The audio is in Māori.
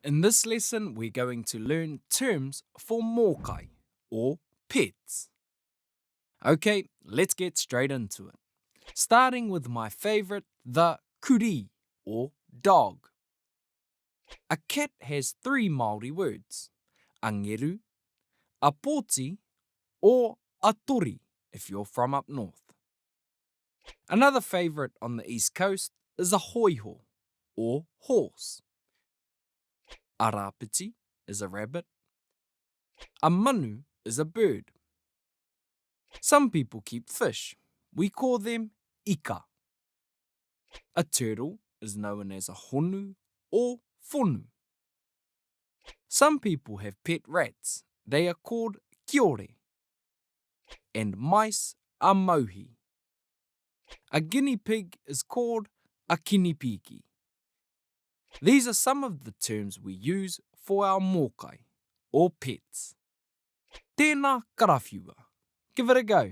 In this lesson, we're going to learn terms for mokai, or pets. Okay, let's get straight into it. Starting with my favourite, the kuri, or dog. A cat has three Māori words, angeru, apoti, or atori if you're from up north. Another favourite on the east coast is a hoiho, or horse. A rāpiti is a rabbit. A manu is a bird. Some people keep fish. We call them ika. A turtle is known as a honu or whonu. Some people have pet rats. They are called kiore. And mice are mauhi. A guinea pig is called a kinipiki. These are some of the terms we use for our mokai, or pets. Tēnā karawhiua. Give it a go.